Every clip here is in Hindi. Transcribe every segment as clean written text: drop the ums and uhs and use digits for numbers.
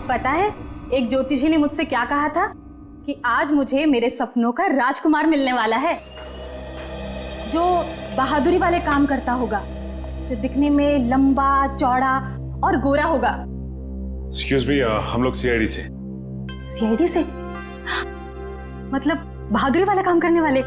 पता है एक ज्योतिषी ने मुझसे क्या कहा था कि आज मुझे मेरे सपनों का राजकुमार मिलने वाला है, जो बहादुरी वाले काम करता होगा, जो दिखने में लंबा चौड़ा और गोरा होगा। एक्सक्यूज मी, हम लोग सीआईडी से। सीआईडी से? मतलब बहादुरी वाला काम करने वाले?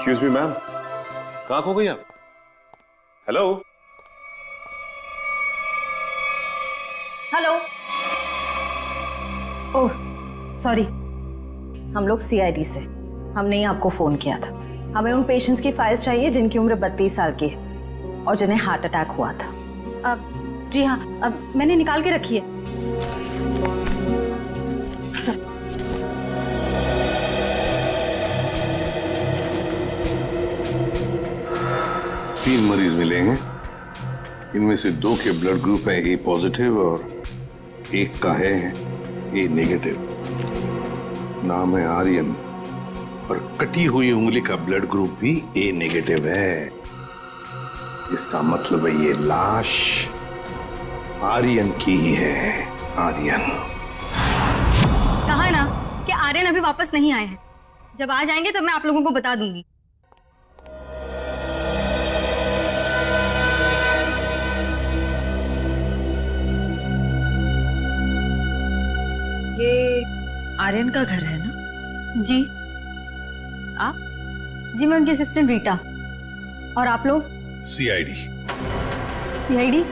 एक्सक्यूज मी मैम, कहाँ खो गई आप? Hello hello. ओह सॉरी, हम लोग सीआईडी से। हमने ही आपको फोन किया था। हमें उन पेशेंट्स की फाइल्स चाहिए जिनकी उम्र 32 साल की है और जिन्हें हार्ट अटैक हुआ था। जी हाँ, अब मैंने निकाल के रखी है सर। 3 मरीज मिलेंगे। इनमें से 2 के ब्लड ग्रुप है ए पॉजिटिव और 1 का है ए नेगेटिव। नाम है आर्यन और कटी हुई उंगली का ब्लड ग्रुप भी ए नेगेटिव है। इसका मतलब है ये लाश आर्यन की ही है। आर्यन कहा है ना कि आर्यन अभी वापस नहीं आए हैं। जब आ जाएंगे तब मैं आप लोगों को बता दूंगी। ये आर्यन का घर है ना? जी। आप? जी मैं उनकी असिस्टेंट रीटा। और आप लोग? सीआईडी। सीआईडी?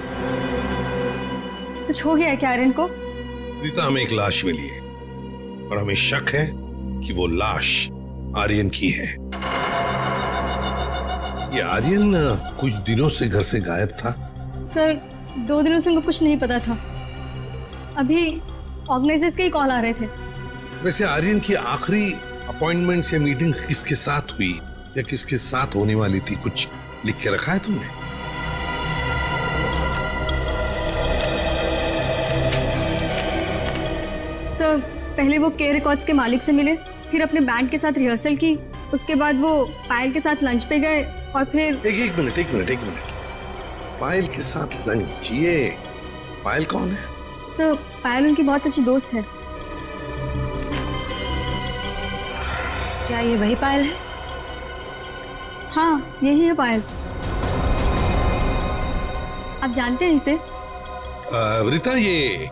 कुछ हो गया है क्या आर्यन को? रीता, हमें एक लाश मिली है और हमें शक है कि वो लाश आर्यन की है। ये आर्यन कुछ दिनों से घर से गायब था। सर 2 दिनों से उनको कुछ नहीं पता था। अभी ऑर्गेनाइजर्स के ही कॉल आ रहे थे। वैसे आर्यन की आखिरी अपॉइंटमेंट से मीटिंग किसके साथ हुई या किसके साथ होने वाली थी, कुछ लिख के रखा है तुमने? सर पहले वो के रिकॉर्ड्स के मालिक से मिले, फिर अपने बैंड के साथ रिहर्सल की, उसके बाद वो पायल के साथ लंच पे गए और फिर एक मिनट। पायल के साथ लंच? ये पायल कौन है? सर पायल उनकी बहुत अच्छी दोस्त है। क्या ये वही पायल है? हाँ यही है पायल। आप जानते हैं इसे? रीता, ये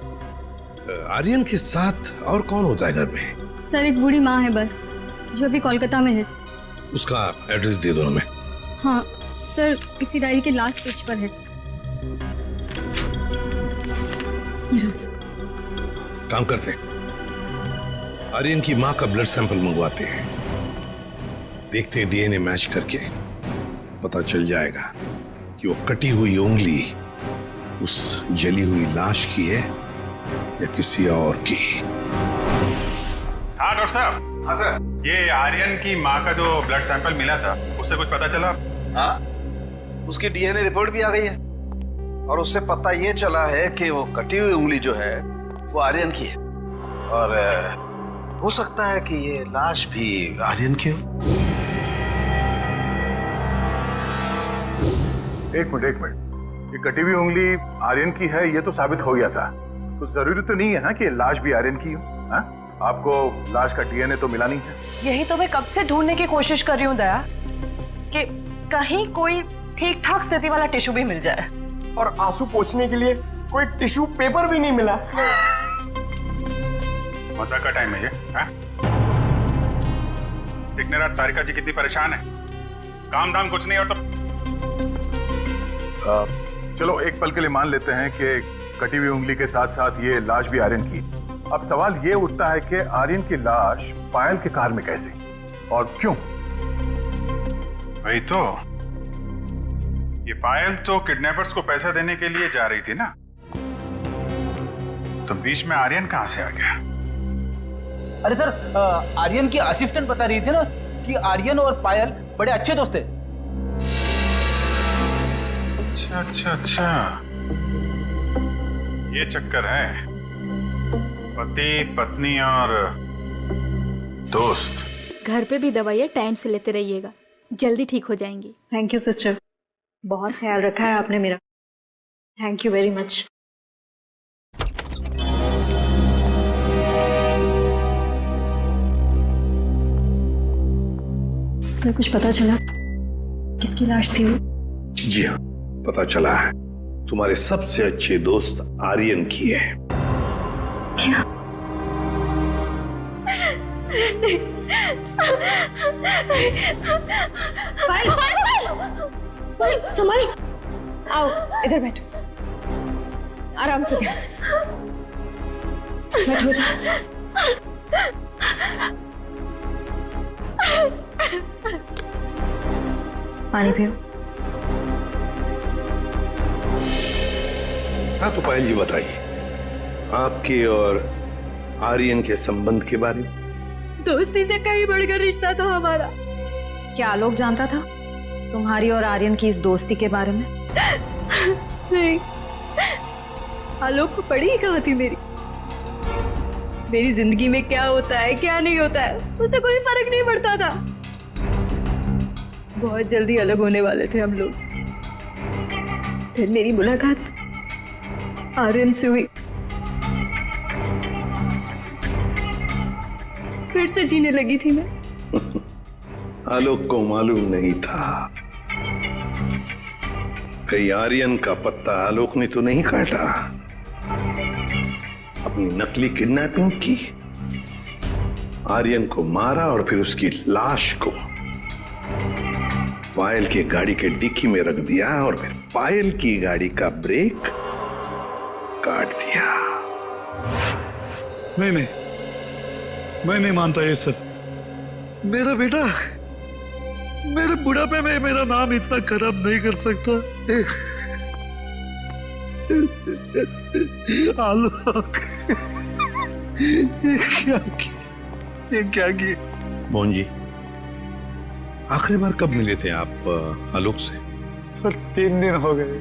आर्यन के साथ और कौन होता है घर में? सर एक बूढ़ी माँ है बस, जो अभी कोलकाता में है। उसका एड्रेस दे दो हमें। हाँ सर, इसी डायरी के लास्ट पेज पर है। ये रहा सर। काम करते हैं, आर्यन की माँ का ब्लड सैंपल मंगवाते हैं। देखते हैं डीएनए मैच करके पता चल जाएगा कि वो कटी हुई उंगली उस जली हुई लाश की है या किसी और की। हाँ डॉक्टर साहब। हाँ सर। ये आर्यन की माँ का जो ब्लड सैंपल मिला था, उससे कुछ पता चला? हाँ, उसकी डीएनए रिपोर्ट भी आ गई है और उससे पता ये चला है कि वो कटी हुई उंगली जो है वो आर्यन की है और हो सकता है कि ये लाश भी आर्यन की हो। एक मिनट, ये कटी हुई उंगली आर्यन की है ये तो साबित हो गया था, तो जरूरी तो नहीं है ना कि लाश भी आर्यन की हो। हाँ? आपको लाश का डीएनए तो मिला नहीं है। यही तो मैं कब से ढूंढने की कोशिश कर रही हूँ दया, कि कहीं कोई ठीक ठाक स्थिति वाला टिश्यू भी मिल जाए। और आंसू पोंछने के लिए कोई टिश्यू पेपर भी नहीं मिला। मजाक का टाइम है ये? हाँ? देखने रात तारिका जी कितनी परेशान है, काम धाम कुछ नहीं और तो चलो एक पल के लिए मान लेते हैं कि कटी हुई उंगली के साथ साथ ये लाश भी आर्यन की। अब सवाल ये उठता है कि आर्यन की लाश पायल के कार में कैसे और क्यों? वही तो, ये पायल तो किडनैपर्स को पैसा देने के लिए जा रही थी ना, तो बीच में आर्यन कहां से आ गया? अरे सर, आर्यन की असिस्टेंट बता रही थी ना कि आर्यन और पायल बड़े अच्छे दोस्त थे। अच्छा अच्छा अच्छा, ये चक्कर है, पति पत्नी और दोस्त। घर पे भी दवाइयाँ टाइम से लेते रहिएगा, जल्दी ठीक हो जाएंगी। थैंक यू सिस्टर, बहुत ख्याल रखा है आपने मेरा। Thank you very much. Sir, कुछ पता चला किसकी लाश थी वो? जी हाँ, पता चला है, तुम्हारे सबसे अच्छे दोस्त आर्यन की है। क्या? संभाली, आओ इधर बैठो, आराम से, ध्यान से बैठो इधर। पानी पियो। हाँ तो पायल जी बताइए, आपके और आर्यन के संबंध के बारे में। दोस्ती से कहीं बढ़कर रिश्ता था हमारा। क्या आलोक जानता था तुम्हारी और आर्यन की इस दोस्ती के बारे में? नहीं, आलोक को पड़ी ही कहाँ थी मेरी जिंदगी में क्या होता है क्या नहीं होता है उसे कोई फर्क नहीं पड़ता था। बहुत जल्दी अलग होने वाले थे हम लोग। फिर मेरी मुलाकात आर्यन से हुई, फिर से जीने लगी थी मैं। आलोक को मालूम नहीं था कहीं आर्यन का पत्ता आलोक ने तो नहीं काटा, अपनी नकली किडनैपिंग की, आर्यन को मारा और फिर उसकी लाश को पायल की गाड़ी के डिक्की में रख दिया और फिर पायल की गाड़ी का ब्रेक काट दिया। नहीं नहीं, मैं नहीं मानता ये सब। मेरा बेटा मेरे बुढ़ापे में मेरा नाम इतना खराब नहीं कर सकता। आलोक, ये क्या किया? मोहन जी, आखिरी बार कब मिले थे आप आलोक से? सर 3 दिन हो गए,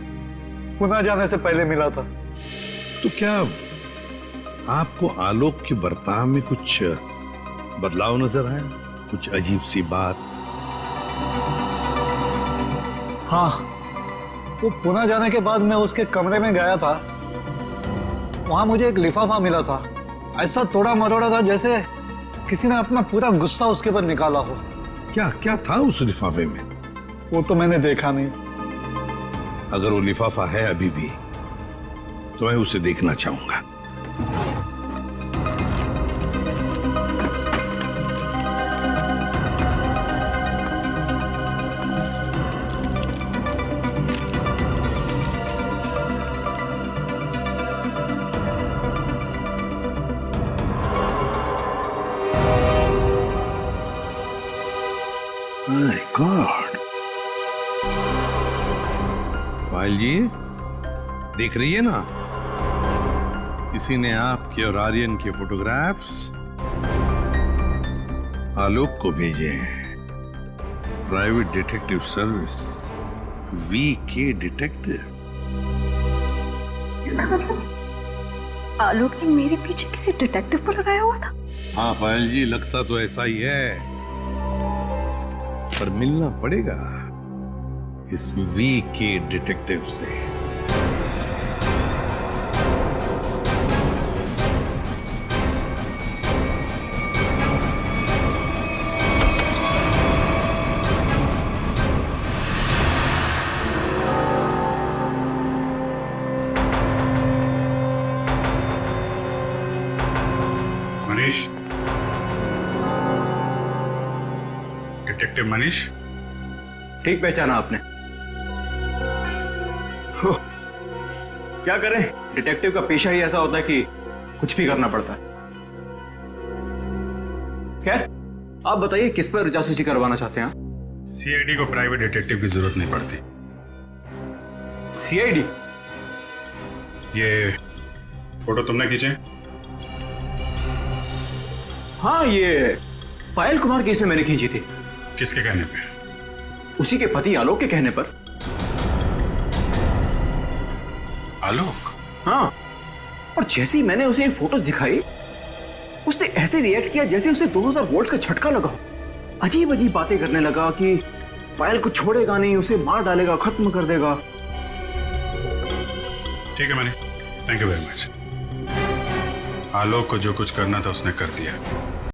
पुणे जाने से पहले मिला था। तो क्या आपको आलोक के बर्ताव में कुछ बदलाव नजर आया? कुछ अजीब सी बात? हाँ, वो पुणे जाने के बाद मैं उसके कमरे में गया था, वहां मुझे एक लिफाफा मिला था। ऐसा तोड़ा मरोड़ा था जैसे किसी ने अपना पूरा गुस्सा उसके ऊपर निकाला हो। क्या क्या था उस लिफाफे में? वो तो मैंने देखा नहीं। अगर वो लिफाफा है अभी भी तो मैं उसे देखना चाहूंगा। My God! पायल जी, देख रही है ना, किसी ने आपके और आर्यन के फोटोग्राफ्स आलोक को भेजे हैं। Private detective service, VK detective. इसका मतलब आलोक ने मेरे पीछे किसी डिटेक्टिव को लगाया हुआ था। हाँ पायल जी, लगता तो ऐसा ही है, पर मिलना पड़ेगा इस VK डिटेक्टिव से। मनीष, डिटेक्टिव मनीष। ठीक पहचाना आपने। क्या करें, डिटेक्टिव का पेशा ही ऐसा होता है कि कुछ भी करना पड़ता है। खैर, आप बताइए किस पर जासूसी करवाना चाहते हैं? CID को प्राइवेट डिटेक्टिव की जरूरत नहीं पड़ती। CID? ये फोटो तुमने खींचे? हाँ, ये पायल कुमार केस में मैंने खींची थी। किसके कहने पे? उसी के पति आलोक के कहने पर। आलोक? हाँ, और जैसे ही मैंने उसे ये फोटोज दिखाई, उसने ऐसे रिएक्ट किया जैसे उसे 2000 वोल्ट्स का झटका लगा हो। अजीब अजीब बातें करने लगा कि पायल को छोड़ेगा नहीं, उसे मार डालेगा, खत्म कर देगा। ठीक है मैंने, थैंक यू वेरी मच। आलोक को जो कुछ करना था उसने कर दिया।